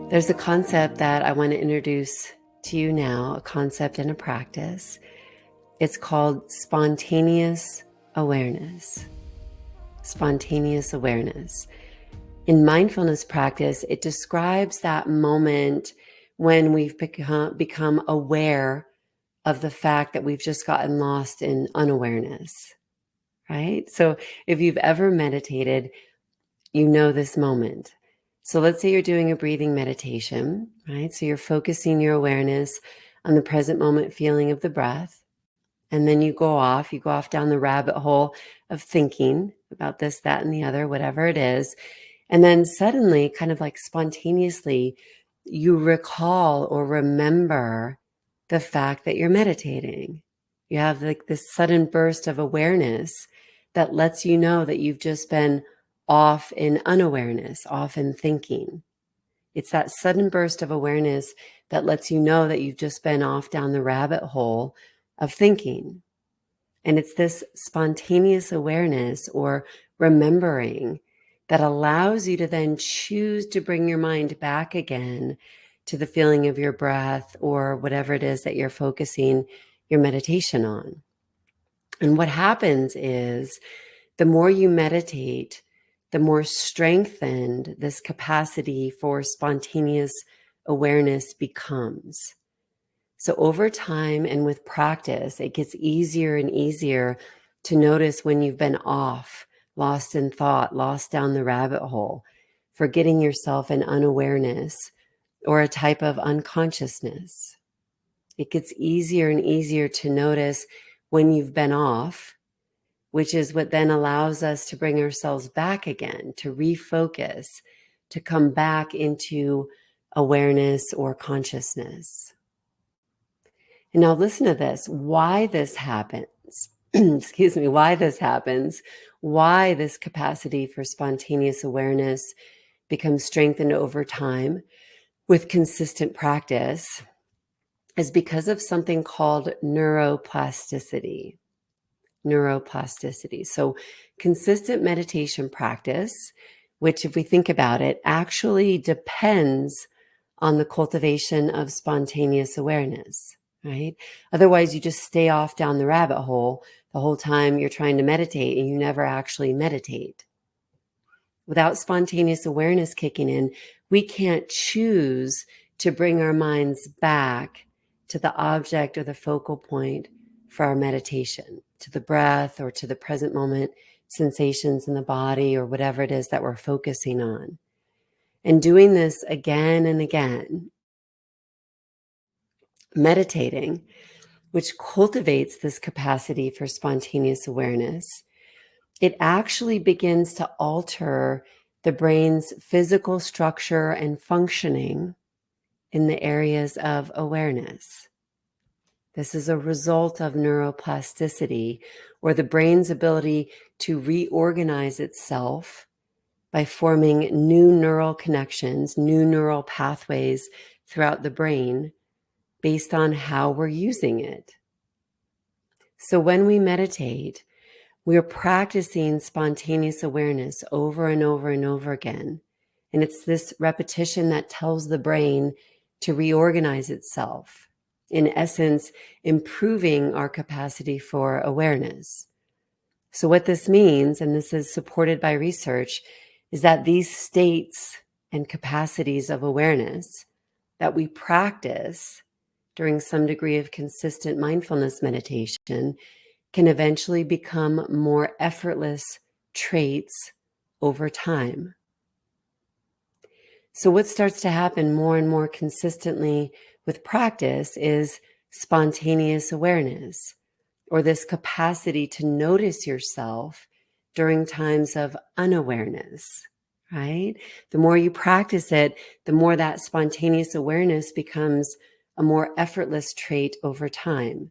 There's a concept that I want to introduce to you now, a concept and a practice. It's called spontaneous awareness. Spontaneous awareness. In mindfulness practice, it describes that moment when we've become aware of the fact that we've just gotten lost in unawareness, right? So if you've ever meditated, you know this moment. So let's say you're doing a breathing meditation, right? So you're focusing your awareness on the present moment feeling of the breath. And then you go off down the rabbit hole of thinking about this, that, and the other, whatever it is. And then suddenly, kind of like spontaneously, you recall or remember the fact that you're meditating. You have like this sudden burst of awareness that lets you know that you've just been off in unawareness, off in thinking. It's that sudden burst of awareness that lets you know that you've just been off down the rabbit hole of thinking. And it's this spontaneous awareness or remembering that allows you to then choose to bring your mind back again to the feeling of your breath or whatever it is that you're focusing your meditation on. And what happens is the more you meditate, the more strengthened this capacity for spontaneous awareness becomes. So over time and with practice, it gets easier and easier to notice when you've been off, lost in thought, lost down the rabbit hole, forgetting yourself in unawareness or a type of unconsciousness. It gets easier and easier to notice when you've been off, which is what then allows us to bring ourselves back again, to refocus, to come back into awareness or consciousness. And now listen to this, why this happens, excuse me, why this happens, why this capacity for spontaneous awareness becomes strengthened over time with consistent practice is because of something called neuroplasticity. Neuroplasticity. So consistent meditation practice, which if we think about it, actually depends on the cultivation of spontaneous awareness, right? Otherwise, you just stay off down the rabbit hole the whole time you're trying to meditate and you never actually meditate. Without spontaneous awareness kicking in, we can't choose to bring our minds back to the object or the focal point for our meditation, to the breath or to the present moment sensations in the body or whatever it is that we're focusing on. And doing this again and again, meditating, which cultivates this capacity for spontaneous awareness, it actually begins to alter the brain's physical structure and functioning in the areas of awareness. This is a result of neuroplasticity, or the brain's ability to reorganize itself by forming new neural connections, new neural pathways throughout the brain based on how we're using it. So when we meditate, we're practicing spontaneous awareness over and over and over again. And it's this repetition that tells the brain to reorganize itself. In essence, improving our capacity for awareness. So what this means, and this is supported by research, is that these states and capacities of awareness that we practice during some degree of consistent mindfulness meditation can eventually become more effortless traits over time. So what starts to happen more and more consistently with practice is spontaneous awareness, or this capacity to notice yourself during times of unawareness, right? The more you practice it, the more that spontaneous awareness becomes a more effortless trait over time.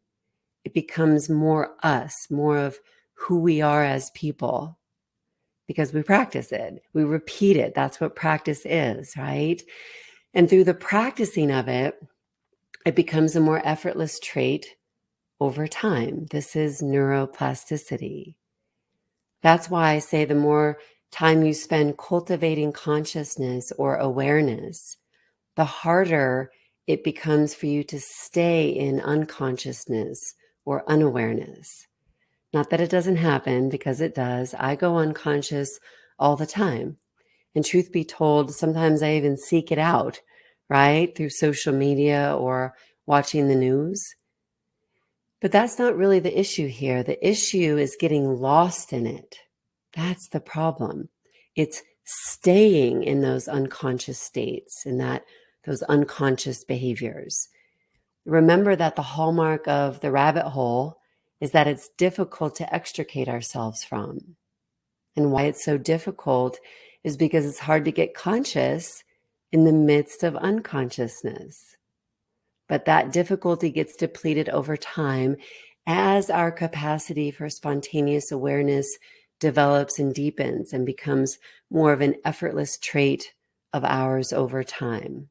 It becomes more us, more of who we are as people, because we practice it. We repeat it. That's what practice is, right? And through the practicing of it, it becomes a more effortless trait over time. This is neuroplasticity. That's why I say the more time you spend cultivating consciousness or awareness, the harder it becomes for you to stay in unconsciousness or unawareness. Not that it doesn't happen, because it does. I go unconscious all the time. And truth be told, sometimes I even seek it out, right? Through social media or watching the news. But that's not really the issue here. The issue is getting lost in it. That's the problem. It's staying in those unconscious states, in those unconscious behaviors. Remember that the hallmark of the rabbit hole is that it's difficult to extricate ourselves from. And why it's so difficult is because it's hard to get conscious in the midst of unconsciousness. But that difficulty gets depleted over time as our capacity for spontaneous awareness develops and deepens and becomes more of an effortless trait of ours over time.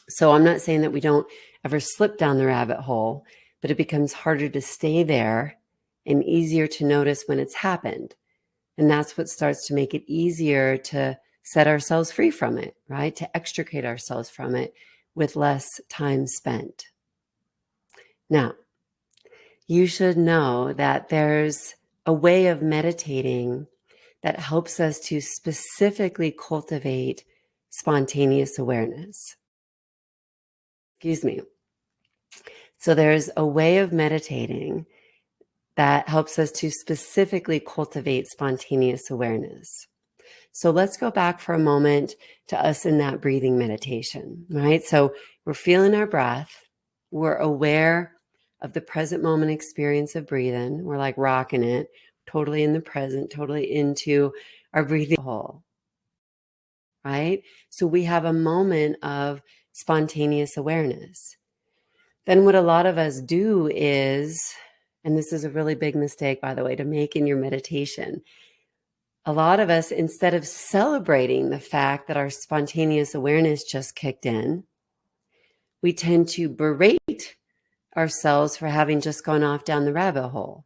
So I'm not saying that we don't ever slip down the rabbit hole, but it becomes harder to stay there and easier to notice when it's happened. And that's what starts to make it easier to set ourselves free from it, right? To extricate ourselves from it with less time spent. Now, you should know that there's a way of meditating that helps us to specifically cultivate spontaneous awareness. Excuse me. So there's a way of meditating that helps us to specifically cultivate spontaneous awareness. So let's go back for a moment to us in that breathing meditation, right? So we're feeling our breath. We're aware of the present moment experience of breathing. We're like rocking it, totally in the present, totally into our breathing hole, right? So we have a moment of spontaneous awareness. Then what a lot of us do is, and this is a really big mistake, by the way, to make in your meditation, a lot of us, instead of celebrating the fact that our spontaneous awareness just kicked in, we tend to berate ourselves for having just gone off down the rabbit hole,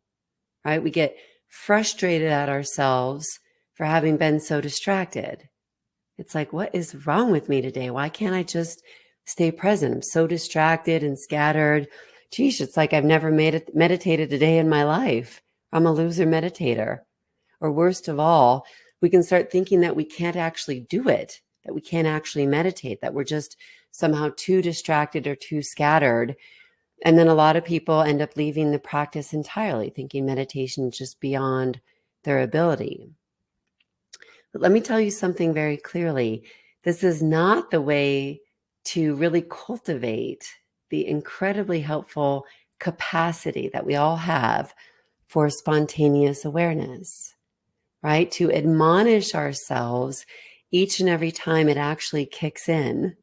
right? We get frustrated at ourselves for having been so distracted. It's like, what is wrong with me today? Why can't I just stay present? I'm so distracted and scattered. Geez, it's like I've never meditated a day in my life. I'm a loser meditator. Or worst of all, we can start thinking that we can't actually do it, that we can't actually meditate, that we're just somehow too distracted or too scattered. And then a lot of people end up leaving the practice entirely, thinking meditation is just beyond their ability. But let me tell you something very clearly. This is not the way to really cultivate the incredibly helpful capacity that we all have for spontaneous awareness, right? To admonish ourselves each and every time it actually kicks in.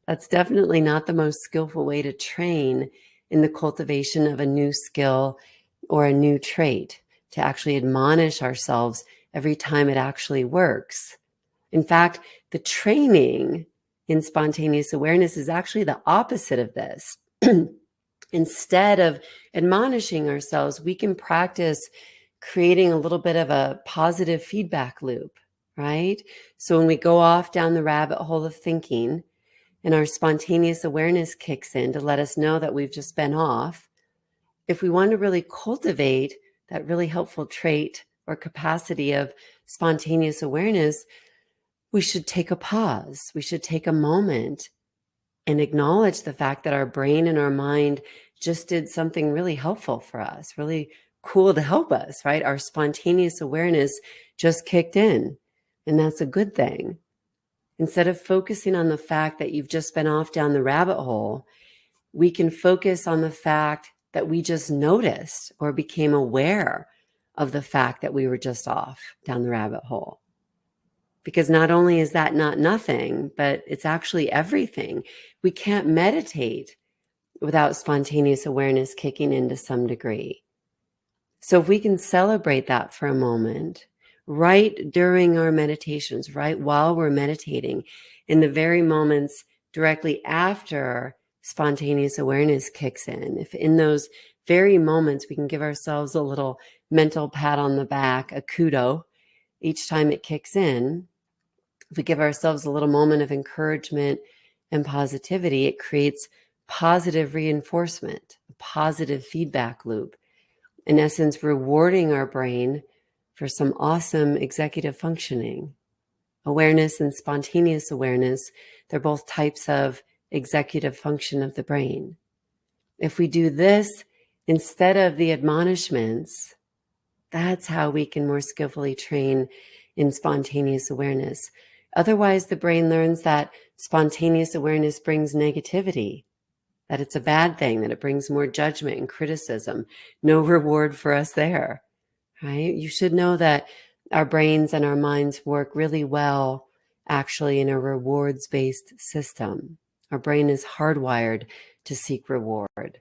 That's definitely not the most skillful way to train in the cultivation of a new skill or a new trait, to actually admonish ourselves every time it actually works. In fact, the training in spontaneous awareness is actually the opposite of this. Instead of admonishing ourselves, we can practice creating a little bit of a positive feedback loop, right? So when we go off down the rabbit hole of thinking and our spontaneous awareness kicks in to let us know that we've just been off, if we want to really cultivate that really helpful trait or capacity of spontaneous awareness, we should take a pause. We should take a moment and acknowledge the fact that our brain and our mind just did something really helpful for us, really cool to help us, right? Our spontaneous awareness just kicked in, and that's a good thing. Instead of focusing on the fact that you've just been off down the rabbit hole, we can focus on the fact that we just noticed or became aware of the fact that we were just off down the rabbit hole. Because not only is that not nothing, but it's actually everything. We can't meditate without spontaneous awareness kicking in to some degree. So if we can celebrate that for a moment, right during our meditations, right while we're meditating, in the very moments directly after spontaneous awareness kicks in, if in those very moments we can give ourselves a little mental pat on the back, a kudo, each time it kicks in, if we give ourselves a little moment of encouragement and positivity, it creates positive reinforcement, a positive feedback loop. In essence, rewarding our brain for some awesome executive functioning. Awareness and spontaneous awareness, they're both types of executive function of the brain. If we do this instead of the admonishments, that's how we can more skillfully train in spontaneous awareness. Otherwise, the brain learns that spontaneous awareness brings negativity, that it's a bad thing, that it brings more judgment and criticism. No reward for us there, right? You should know that our brains and our minds work really well actually in a rewards-based system. Our brain is hardwired to seek reward.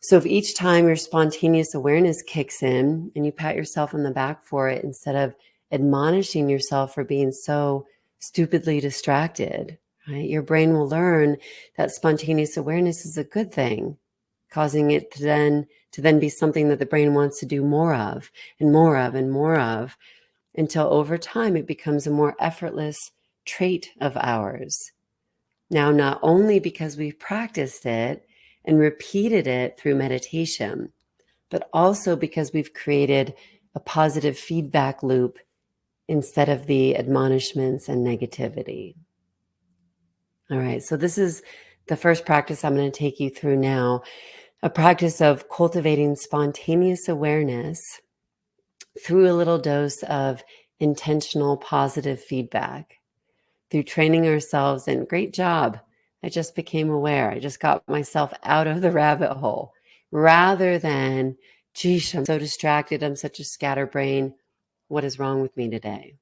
So if each time your spontaneous awareness kicks in and you pat yourself on the back for it instead of admonishing yourself for being so stupidly distracted, right? Your brain will learn that spontaneous awareness is a good thing, causing it to then be something that the brain wants to do more of and more of and more of, until over time it becomes a more effortless trait of ours. Now, not only because we've practiced it and repeated it through meditation, but also because we've created a positive feedback loop instead of the admonishments and negativity. All right, so this is the first practice I'm going to take you through now, a practice of cultivating spontaneous awareness through a little dose of intentional positive feedback, through training ourselves. And great job. I just became aware. I just got myself out of the rabbit hole rather than, geez, I'm so distracted. I'm such a scatterbrain. What is wrong with me today?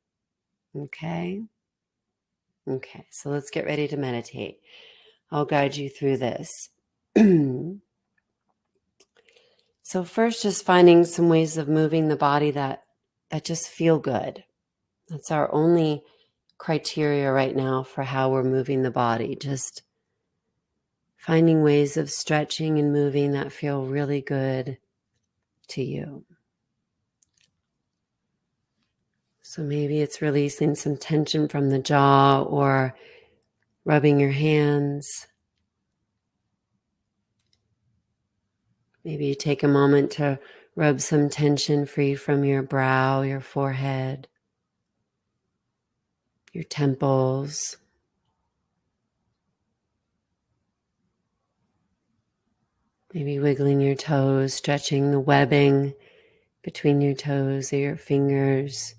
Okay. Okay. So let's get ready to meditate. I'll guide you through this. So first, just finding some ways of moving the body that just feel good. That's our only criteria right now for how we're moving the body. Just finding ways of stretching and moving that feel really good to you. So maybe it's releasing some tension from the jaw or rubbing your hands. Maybe you take a moment to rub some tension free from your brow, your forehead, your temples. Maybe wiggling your toes, stretching the webbing between your toes or your fingers.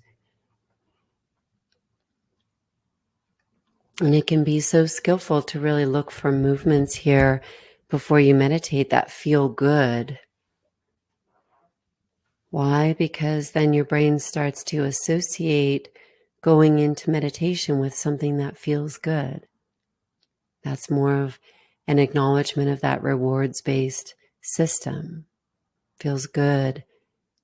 And it can be so skillful to really look for movements here before you meditate that feel good. Why? Because then your brain starts to associate going into meditation with something that feels good. That's more of an acknowledgement of that rewards-based system. Feels good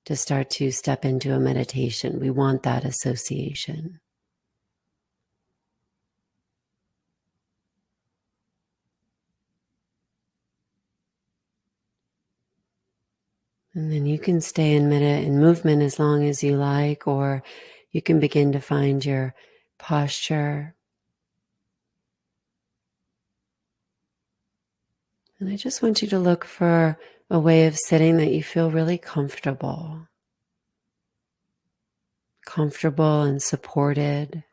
to start to step into a meditation. We want that association. And then you can stay in movement as long as you like, or you can begin to find your posture. And I just want you to look for a way of sitting that you feel really comfortable. Comfortable and supported.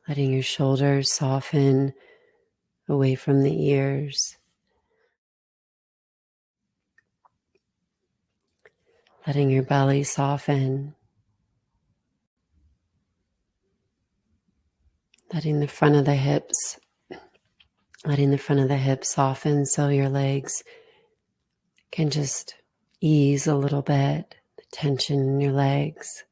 Letting your shoulders soften away from the ears. Letting your belly soften. Letting the front of the hips soften so your legs can just ease a little bit, the tension in your legs.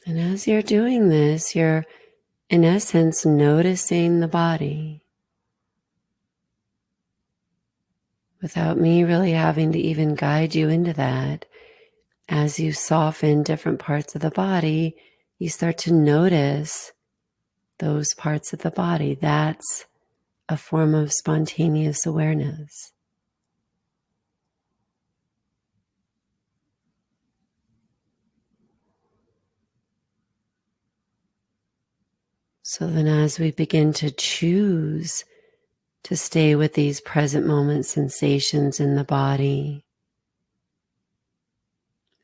And as you're doing this, you're in essence noticing the body without me really having to even guide you into that. As you soften different parts of the body, you start to notice those parts of the body. That's a form of spontaneous awareness. So then, as we begin to choose to stay with these present moment sensations in the body,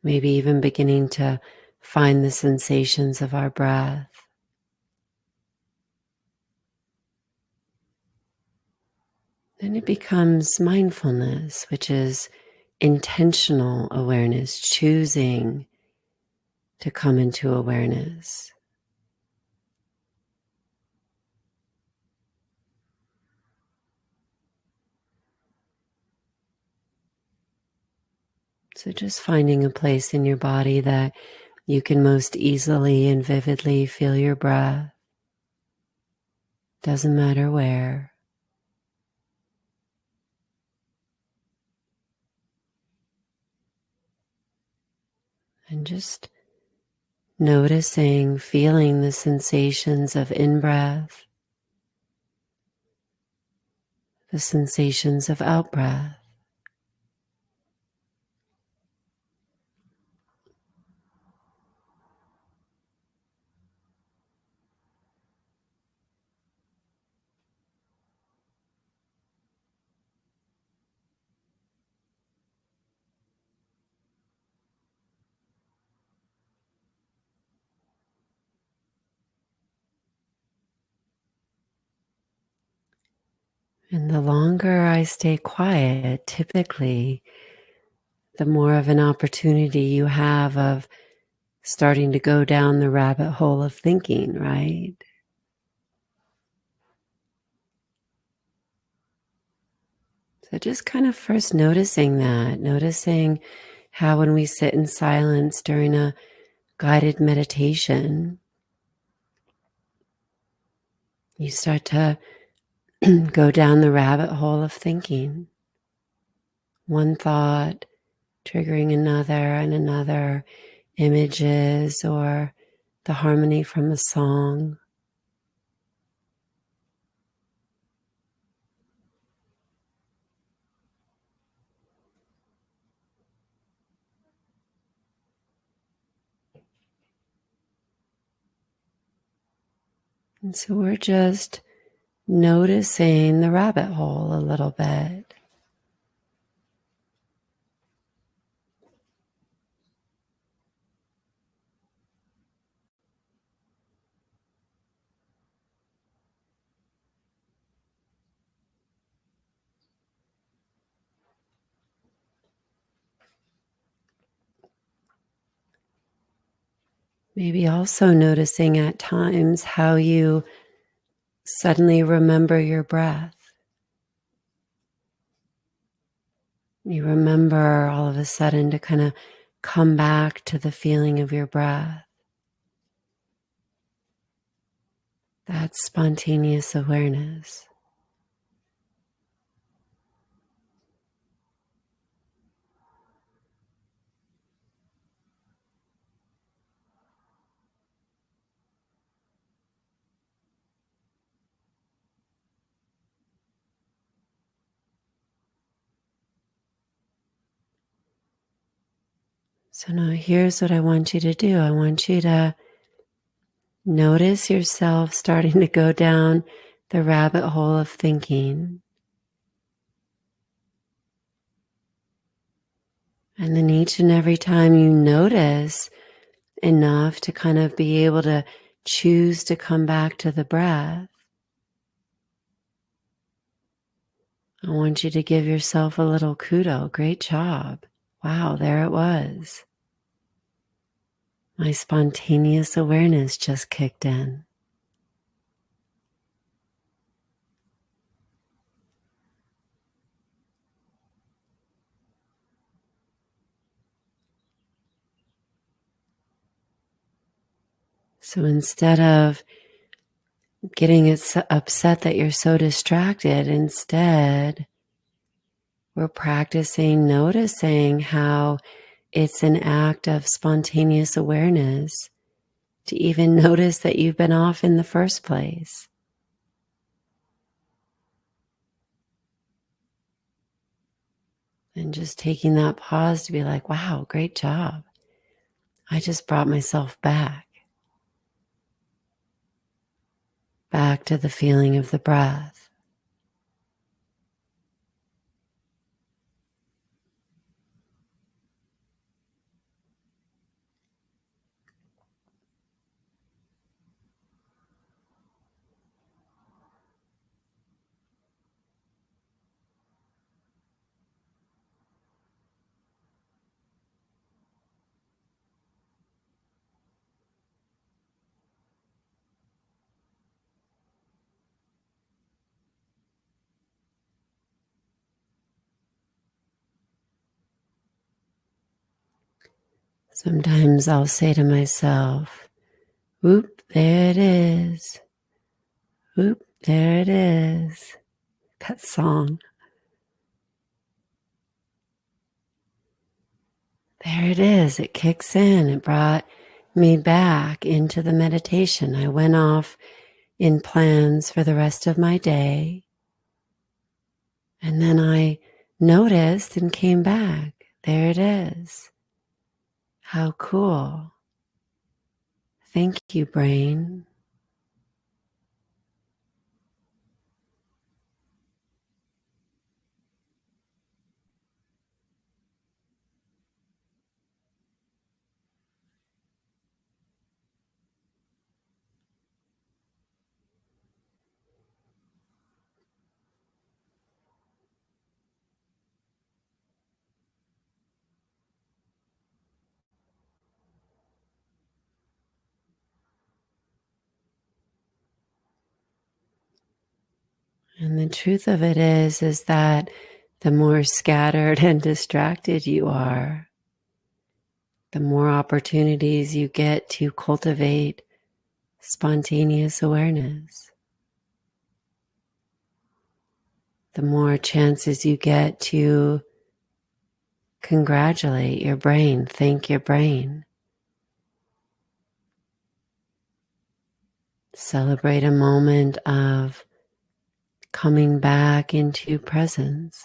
maybe even beginning to find the sensations of our breath, then it becomes mindfulness, which is intentional awareness, choosing to come into awareness. So just finding a place in your body that you can most easily and vividly feel your breath. Doesn't matter where. And just noticing, feeling the sensations of in-breath, the sensations of out-breath. And the longer I stay quiet, typically, the more of an opportunity you have of starting to go down the rabbit hole of thinking, right? So just kind of first noticing that, noticing how when we sit in silence during a guided meditation, you start to go down the rabbit hole of thinking. One thought triggering another and another, images or the harmony from a song. And so we're just noticing the rabbit hole a little bit. Maybe also noticing at times how you suddenly remember your breath. You remember all of a sudden to kind of come back to the feeling of your breath. That's spontaneous awareness. So now here's what I want you to do. I want you to notice yourself starting to go down the rabbit hole of thinking. And then each and every time you notice enough to kind of be able to choose to come back to the breath, I want you to give yourself a little kudo. Great job. Wow, there it was. My spontaneous awareness just kicked in. So instead of getting upset that you're so distracted, instead, we're practicing noticing how it's an act of spontaneous awareness to even notice that you've been off in the first place. And just taking that pause to be like, wow, great job. I just brought myself back to the feeling of the breath. Sometimes I'll say to myself, whoop, there it is. Whoop, there it is. That song. There it is. It kicks in. It brought me back into the meditation. I went off in plans for the rest of my day. And then I noticed and came back. There it is. How cool. Thank you, brain. And the truth of it is that the more scattered and distracted you are, the more opportunities you get to cultivate spontaneous awareness. The more chances you get to congratulate your brain, thank your brain. Celebrate a moment of coming back into presence.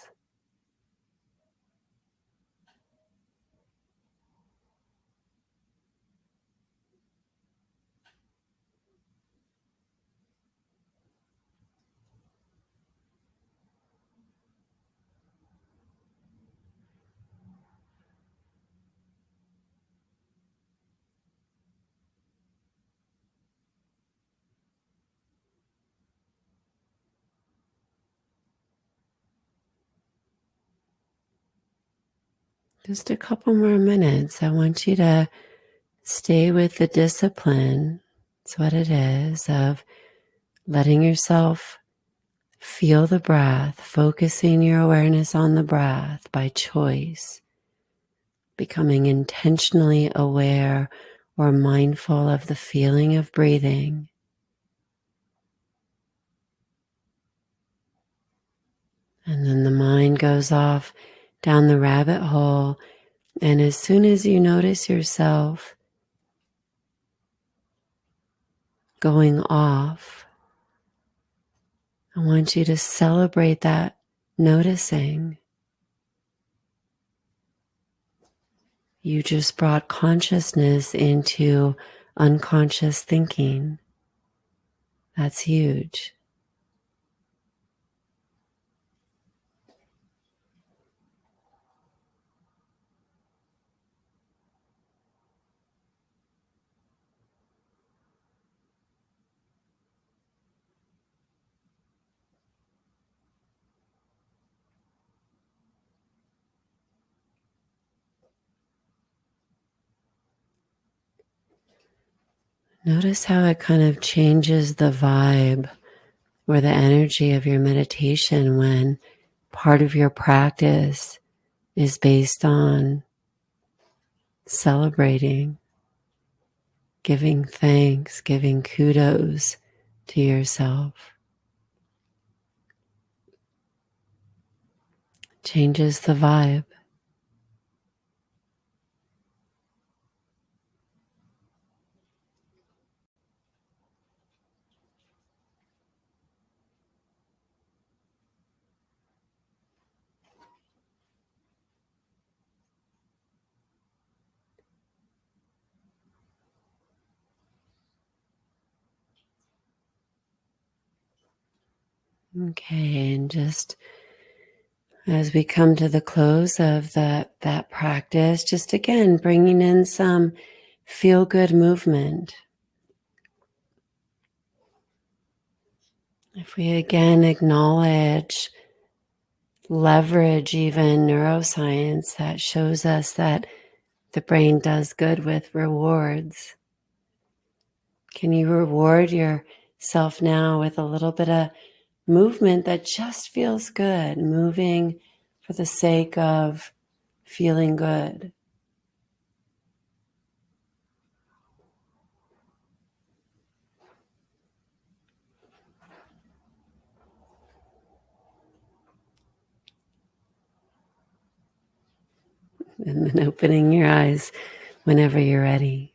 Just a couple more minutes. I want you to stay with the discipline. It's what it is of letting yourself feel the breath, focusing your awareness on the breath by choice, becoming intentionally aware or mindful of the feeling of breathing. And then the mind goes off down the rabbit hole. And as soon as you notice yourself going off, I want you to celebrate that noticing. You just brought consciousness into unconscious thinking. That's huge. Notice how it kind of changes the vibe or the energy of your meditation when part of your practice is based on celebrating, giving thanks, giving kudos to yourself. Changes the vibe. Okay, and just as we come to the close of that practice, just again bringing in some feel good movement. If we again acknowledge, leverage even neuroscience that shows us that the brain does good with rewards. Can you reward yourself now with a little bit of movement that just feels good, moving for the sake of feeling good? And then opening your eyes whenever you're ready.